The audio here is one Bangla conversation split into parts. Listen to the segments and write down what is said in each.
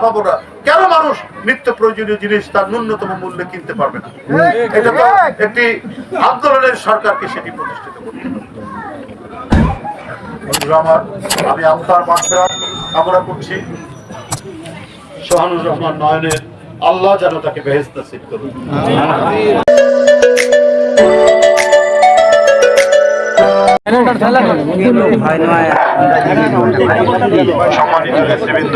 পাবো না? কেন মানুষ নিত্য প্রয়োজনীয় জিনিস তার ন্যূনতম মূল্যে কিনতে পারবে না? এটা তো একটি আন্দোলনের সরকারকে সেটি প্রতিষ্ঠিত করতে হবে। আমি আপনার মাগফিরাত কামনা করছি। সোহানুর রহমান নয়নের আল্লাহ যেন তাকে বেহেশত নসিব করুন। সম্মানিত নেতৃবৃন্দ,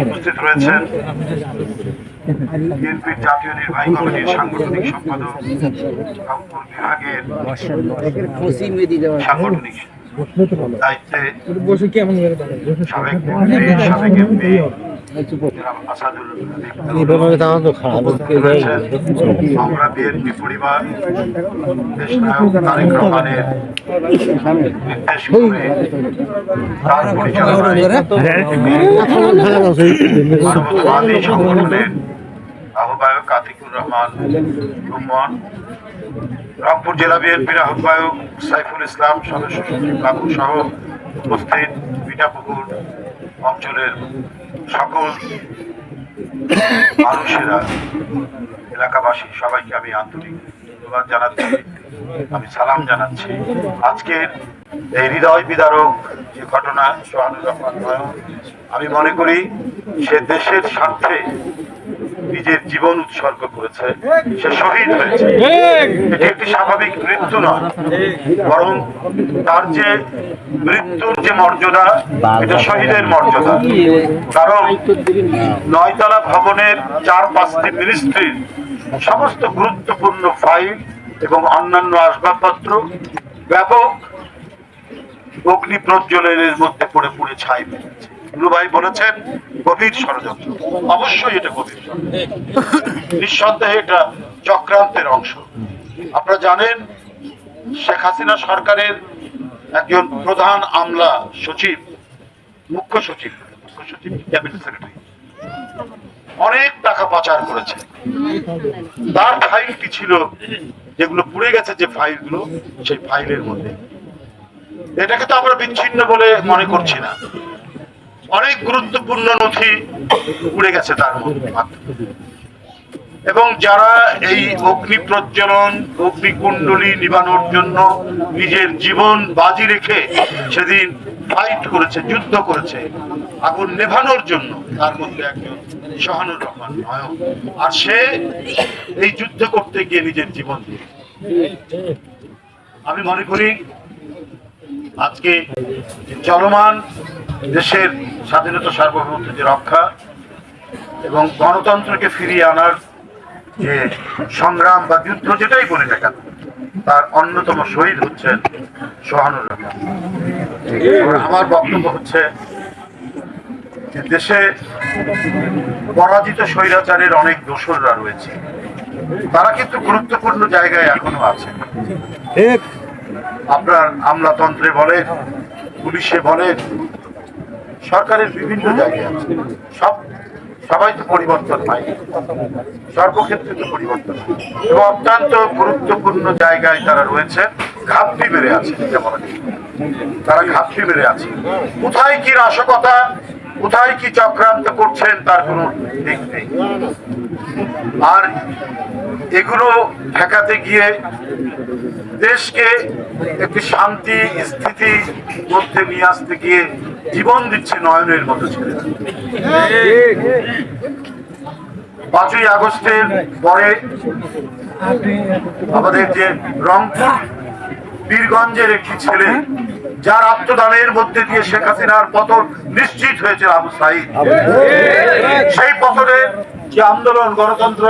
উপস্থিত রয়েছেন বিএনপির জাতীয় নির্বাহী কমিটির সাংগঠনিক সম্পাদক, রংপুর বিভাগের সাংগঠনিক দায়িত্বে সাবেক মন্ত্রী, সাবেক এমপি আমরা বিএনপি পরিবার দেশ নায়ক তারেক রহমানের নির্দেশ করে তার পরিচালনায় মানবতাবাদী সংগঠনের আহ্বায়ক আতিকুর রহমান রুম্মন, রংপুর জেলা বিএনপির আহ্বায়ক সাইফুল ইসলাম, সদস্য সচিব কাকু সহ উপস্থিত পিঠাপুকুর অঞ্চলের সকল মানুষেরা, এলাকাবাসী সবাইকে আমি আন্তরিক ধন্যবাদ জানাচ্ছি, আমি সালাম জানাচ্ছি। আজকের এই হৃদয় বিদারক যে ঘটনা, সোহানুর রহমান নয়ন, আমি মনে করি সে দেশের স্বার্থে নিজের জীবন উৎসর্গ করেছে, সে শহীদ হয়েছে। এটি একটি স্বাভাবিক মৃত্যু নয়, বরং তার যে মৃত্যুর যে মর্যাদা, এটা শহীদের মর্যাদা। কারণ 9তলা ভবনের 4-5টি মিনিস্ট্রির সমস্ত গুরুত্বপূর্ণ ফাইল এবং অন্যান্য আসবাবপত্র ব্যাপক অগ্নি প্রজ্বলনের মধ্যে পড়ে পুড়ে ছাই ফেলেছে। ভাই বলেছেন গভীর ষড়যন্ত্র, অবশ্যই এটা গভীর ষড়যন্ত্র, নিঃসন্দেহে এটা চক্রান্তের অংশ। আপনারা জানেন শেখ হাসিনা সরকারের একজন প্রধান আমলা সচিব, মুখ্য সচিব ক্যাবিনেট সেক্রেটারি অনেক টাকা পাচার করেছে। তার ফাইলটি ছিল যেগুলো পুড়ে গেছে, যে ফাইলগুলো, সেই ফাইলের মধ্যে। এটাকে তো আমরা বিচ্ছিন্ন বলে মনে করছি না, অনেক গুরুত্বপূর্ণ নথি পুড়ে গেছে তার মধ্যে। এবং যারা এই অগ্নি প্রজ্বলন, অগ্নিকুণ্ডলী নিবানোর জন্য নিজের জীবন বাজি রেখে সেদিন ফাইট করেছে, যুদ্ধ করেছে আগুন নেভানোর জন্য, তার মধ্যে একজন সোহানুর রহমান নয়ন। আর সে এই যুদ্ধ করতে গিয়ে নিজের জীবন দিয়ে, আমি মনে করি আজকে চলমান দেশের স্বাধীনতা সার্বভৌমত্ব যে রক্ষা এবং গণতন্ত্রকে ফিরিয়ে আনার যে সংগ্রাম বা যুদ্ধ, যেটাই বলি না কেন, তার অন্যতম শহীদ হচ্ছেন সোহানুর রহমান। আমার বক্তব্য হচ্ছে যে দেশে পরাজিত স্বৈরাচারের অনেক দোসররা রয়েছে, তারা কিন্তু গুরুত্বপূর্ণ জায়গায় এখনো আছে। আপনার আমলাতন্ত্রে বলেন, পুলিশে বলেন, সরকারের বিভিন্ন জায়গায় আছে। সবাই তো পরিবর্তন হয়, সর্বক্ষেত্রে তো পরিবর্তন হয়, এবং অত্যন্ত গুরুত্বপূর্ণ জায়গায় তারা রয়েছে, ঘাপটি মেরে আছে। তারা ঘাপটি মেরে আছে। কোথায় কি নাশকতা, কোথায় কি চক্রান্ত করছেন তার কোনো দিক নেই। আর এগুলো ঠেকাতে গিয়ে দেশকে একটি শান্তি স্থিতির মধ্যে নিয়ে আসতে গিয়ে জীবন দিচ্ছে নয়নের মতো ছেলেরা। 5ই আগস্টের পরে আমাদের যে রংপুর বীরগঞ্জের একটি ছেলে, যার আত্মদানের মধ্যে দিয়ে শেখ হাসিনার পতন নিশ্চিত হয়েছে, আবু সাইদ, সেই পতনের যে আন্দোলন, গণতন্ত্র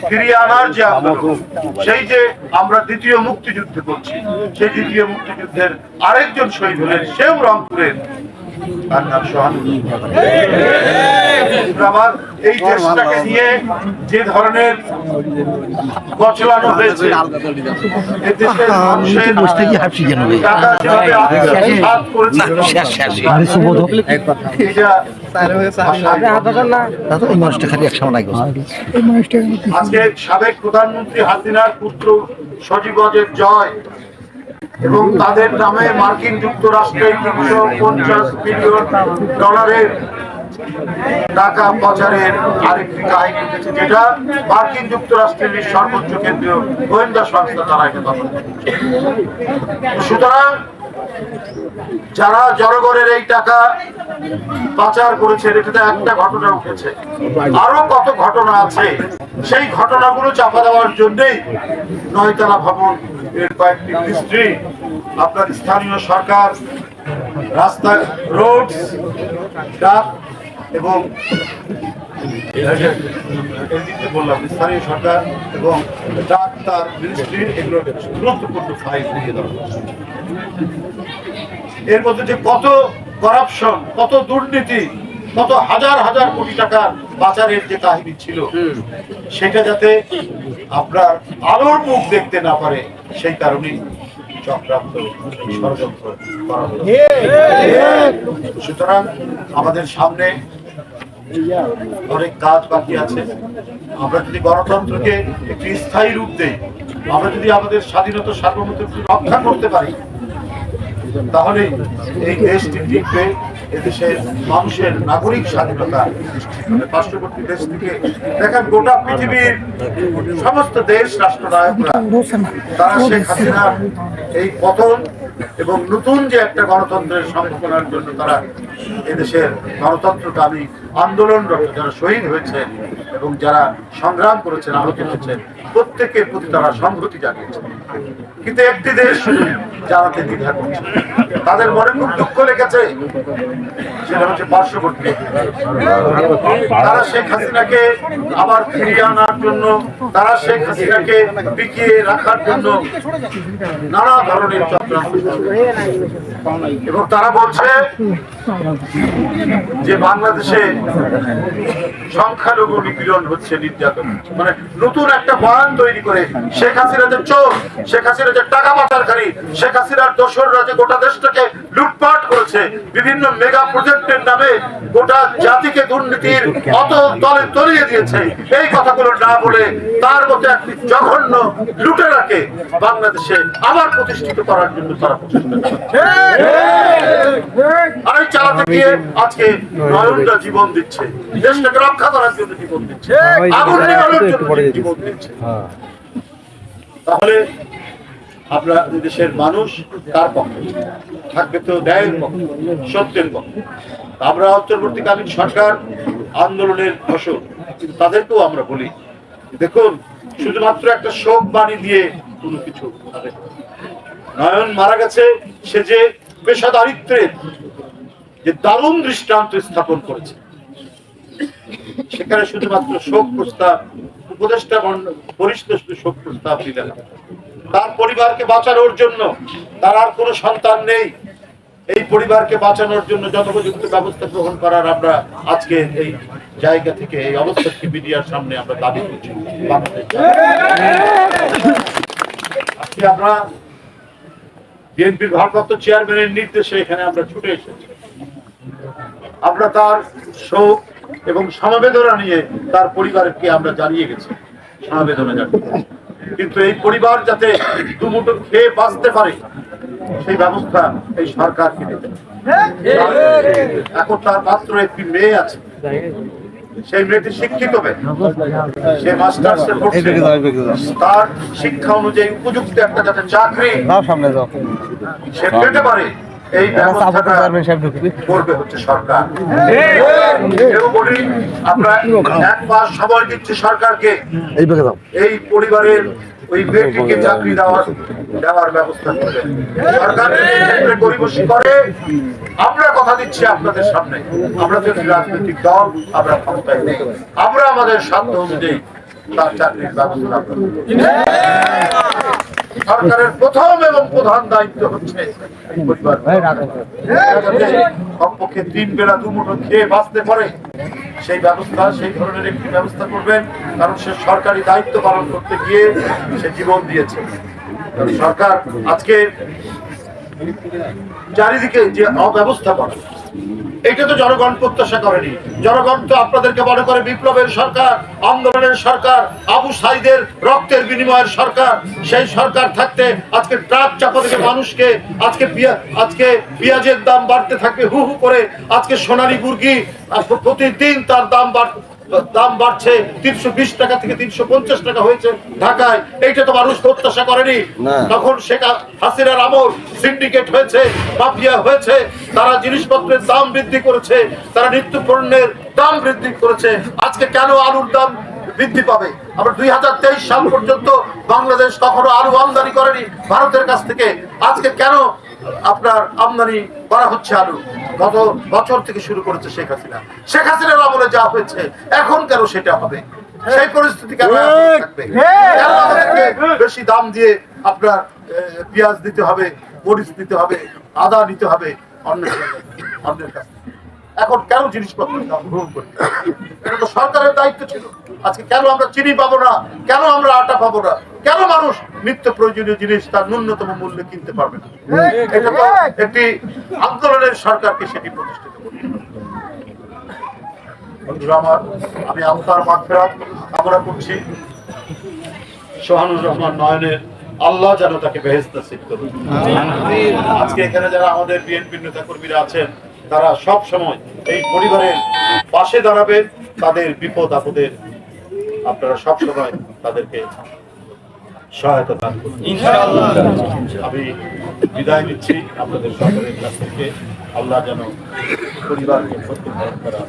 ফিরিয়ে আনার যে আন্দোলন, সেই যে আমরা দ্বিতীয় মুক্তিযুদ্ধ করছি, সেই দ্বিতীয় মুক্তিযুদ্ধের আরেকজন শহীদ হলেন, সেও রংপুরের তার নাম সোহানুল্লাহ। আমার এই দেশটাকে নিয়ে যে ধরনের প্রচলন হয়েছে, এই দেশের মানুষের টাকা যেভাবে আত্মসাৎ করেছে, আজকে সাবেক প্রধানমন্ত্রী হাসিনার পুত্র সজীব ওয়াজেদ জয় এবং তাদের নামে মার্কিন যুক্তরাষ্ট্রে 350 বিলিয়ন ডলারের টাকা পাচারের আরেকটি কাহিনী উঠেছে, যেটা মার্কিন যুক্তরাষ্ট্রের সর্বোচ্চ কেন্দ্রীয় গোয়েন্দা সংস্থা তারা এটা তদন্ত করছে। সুতরাং যারা জনগণের এই টাকা পাচার করেছে, এটাতে একটা ঘটনা উঠেছে, আরো কত ঘটনা আছে। সেই ঘটনাগুলো চাপা দেওয়ার জন্যই 9 তলা ভবন এর কয়েকটি মিস্ত্রি আপনার স্থানীয় সরকার, রাস্তা, রোড, ডাক এবং বললাম স্থানীয় সরকার এবং ডাক্তার মিনিস্ট্রি, এগুলো গুরুত্বপূর্ণ ফাইল দিয়ে দেওয়া। এর মধ্যে যে কত করাপশন, কত দুর্নীতি, কত হাজার হাজার কোটি টাকা পাচারের যে কাহিনী ছিল, সেটা যাতে আপনার আলোর মুখ দেখতে না পারে, সেই কারণেই চক্রান্ত ষড়যন্ত্র করা হয়েছে। সুতরাং আমাদের সামনে অনেক কাজ বাকি আছে। আমরা যদি গণতন্ত্রকে একটি স্থায়ী রূপ দেই, আমরা যদি আমাদের স্বাধীনতা সার্বভৌমত্ব রক্ষা করতে পারি, তাহলে এই দেশটি টিকবে, এদেশের মানুষের নাগরিক স্বাধীনতা নিশ্চিত হবে। পার্শ্ববর্তী দেশ থেকে দেখেন, গোটা পৃথিবীর সমস্ত দেশ রাষ্ট্রনায়করা তারা শেখ হাসিনার এই পতন এবং নতুন যে একটা গণতন্ত্রের সম্ভাবনার জন্য তারা এদেশের গণতন্ত্রকামী আন্দোলনরত যারা শহীদ হয়েছে এবং যারা সংগ্রাম করেছেন, আহত হয়েছেন, প্রত্যেকের প্রতি তারা সংহতি জানিয়েছে। কিন্তু একটি দেশ জানাতে দ্বিধা করছে, তাদের মনে খুব দুঃখ লেগেছে, সেটা হচ্ছে পার্শ্ববর্তী। তারা শেখ হাসিনাকে আবার ফিরিয়ে আনার জন্য, তারা শেখ হাসিনাকে টিকিয়ে রাখার জন্য নানা ধরনের চক্রান্ত, এবং তারা বলছে যে বাংলাদেশে সংখ্যালঘু নিপীড়ন হচ্ছে, নির্যাতন হচ্ছে। মানে নতুন একটা বয়ান তৈরি করে শেখ হাসিনা যে চোর, শেখ হাসিনা যে টাকা পাচারকারী, শেখ হাসিনার দোসররা যে গোটা দেশটাকে লুটপাট করেছে, বিভিন্ন মেগা প্রজেক্টের নামে গোটা জাতিকে দুর্নীতির অত তলে তলিয়ে দিয়েছে, এই কথাগুলো না বলে তার মতো একটি জঘন্য লুটেরাকে বাংলাদেশে আবার প্রতিষ্ঠিত করার জন্য তারা প্রচেষ্টা করছে। আর এই চালাতে গিয়ে আজকে নয়নরা জীবন দিচ্ছে, দেশটাকে রক্ষা করার জন্য জীবন দিচ্ছে, আগুন নিবারণের জন্য জীবন দিচ্ছে। তাহলে আমরা দেশের মানুষ তার পক্ষে থাকবে, তো ন্যায়ের পক্ষে, সত্যের পক্ষে। আমরা অন্তর্বর্তীকালীন সরকার আন্দোলনের ফসল, কিন্তু তাদেরকেও আমরা বলি, দেখুন শুধুমাত্র একটা শোক বাণী দিয়ে কোনো কিছু হবে। নয়ন মারা গেছে, সে যে পেশাদারিত্বের যে দারুণ দৃষ্টান্ত স্থাপন করেছে, সেখানে শুধুমাত্র শোক প্রস্তাব, উপদেষ্টা পরিষদ শোক প্রস্তাব দিলেন। তার পরিবারকে বাঁচানোর জন্য, তার আর কোনো সন্তান নেই, এই পরিবারকে বাঁচানোর জন্য যথোপযুক্ত ব্যবস্থা গ্রহণ করার আমরা আজকে এই জায়গা থেকে, এই অবস্থা থেকে মিডিয়ার সামনে আমরা দাবি করছি। আজকে আমরা বিএনপির ভারপ্রাপ্ত চেয়ারম্যানের নির্দেশে এখানে আমরা ছুটে এসেছি। আমরা তার শোক এবং সমবেদনা নিয়ে তার পরিবারকে আমরা জানিয়ে গেছি, সমবেদনা জানিয়ে। কিন্তু এই পরিবার যাতে দুমুঠো খেয়ে বাঁচতে পারে, সেই ব্যবস্থা এই সরকারকে নিতে হবে। এখন তার মাত্র একটি মেয়ে আছে, সেই মেয়েটি শিক্ষিত হবে, সে মাস্টার্সে পড়ছে, তার শিক্ষা অনুযায়ী উপযুক্ত একটা যাতে চাকরি সে পেতে পারে, এই ব্যবস্থাটা করবে হচ্ছে সরকার। আমরা 1 মাস সময় দিচ্ছি সরকারকে, এই পরিবারের ওই মেয়েটিকে চাকরি দেওয়ার ব্যবস্থা করবে। সরকার গরিবসী করে, আমরা কথা দিচ্ছি আপনাদের সামনে, আমরা যদি রাজনৈতিক দল, আমরা ক্ষমতায় নেই, আমরা আমাদের সাধ্য অনুযায়ী তার চাকরির ব্যবস্থা করব। সরকারের প্রথম এবং প্রধান দায়িত্ব হচ্ছে পরিবার কমপক্ষে 3 বেলা 2 মুঠো খেয়ে বাঁচতে পারে, সেই ব্যবস্থা, সেই ধরনের একটি ব্যবস্থা করবেন। কারণ সে সরকারি দায়িত্ব পালন করতে গিয়ে সে জীবন দিয়েছে। কারণ সরকার আজকে চারিদিকে যে অব্যবস্থাপনা, এটা তো জনগণ প্রত্যাশা করেনি। জনগণ তো আপনাদেরকে মনে করে বিপ্লবের সরকার, আন্দোলনের সরকার, আবু সাইদের রক্তের বিনিময়ের সরকার। সেই সরকার থাকতে আজকে ট্রাক চাপা থেকে মানুষকে আজকে পেঁয়াজের দাম বাড়তে থাকবে হু হু করে। আজকে সোনালী মুরগি প্রতিদিন তার দাম বাড়ছে, 320 টাকা থেকে 350 টাকা হয়েছে ঢাকায়। এইটা তো মানুষ প্রত্যাশা করেনি। তখন শেখ হাসিনার আমল সিন্ডিকেট হয়েছে, মাফিয়া হয়েছে, তারা জিনিসপত্রের দাম বৃদ্ধি করেছে, তারা নিত্য পণ্যের দাম বৃদ্ধি করেছে। আজকে কেন আলুর দাম বৃদ্ধি পাবে? আমরা 2023 সাল পর্যন্ত বাংলাদেশ কখনো আলু আমদানি করেনি ভারতের কাছ থেকে। আজকে কেন আপনার আমদানি করা হচ্ছে আলু? গত বছর থেকে শুরু করেছে শেখ হাসিনার আমলে যা হয়েছে, এখন কেন সেটা হবে? সেই পরিস্থিতি কেন থাকবে? কেন আমাদেরকে বেশি দাম দিয়ে আপনার পেঁয়াজ দিতে হবে, মরিচ দিতে হবে, আদা নিতে হবে অন্যের কাছে? এখন কেন জিনিসপত্রের দাম গ্রহণ করতে? এটা তো সরকারের দায়িত্ব ছিল। আজকে কেন আমরা চিনি পাবো না? কেন আমরা আটা পাবো না? কেন মানুষ নিত্য প্রয়োজনীয় জিনিস তার ন্যূনতম মূল্যে কিনতে পারবে না? এটা তো একটি আন্দোলনের সরকারকে সেটি প্রতিষ্ঠিত করতে হবে। বন্ধুরা আমার, আমি আল্লাহর মাগফিরাত কামনা করছি। সোহানুর রহমান নয়নের আল্লাহ যেন তাকে বেহেশত নসিব করুন। আজকে এখানে যারা আমাদের বিএনপির নেতা কর্মীরা আছেন, তারা সব সময় এই পরিবারের পাশে দাঁড়াবে। তাদের বিপদ আপদের আপনারা সব সময় তাদেরকে সহায়তা দান করুন ইনশাআল্লাহ। আমি বিদায় নিচ্ছি আপনাদের সকলের কাছ থেকে। আল্লাহ যেন পরিবারকে সত্যি ধারণ করা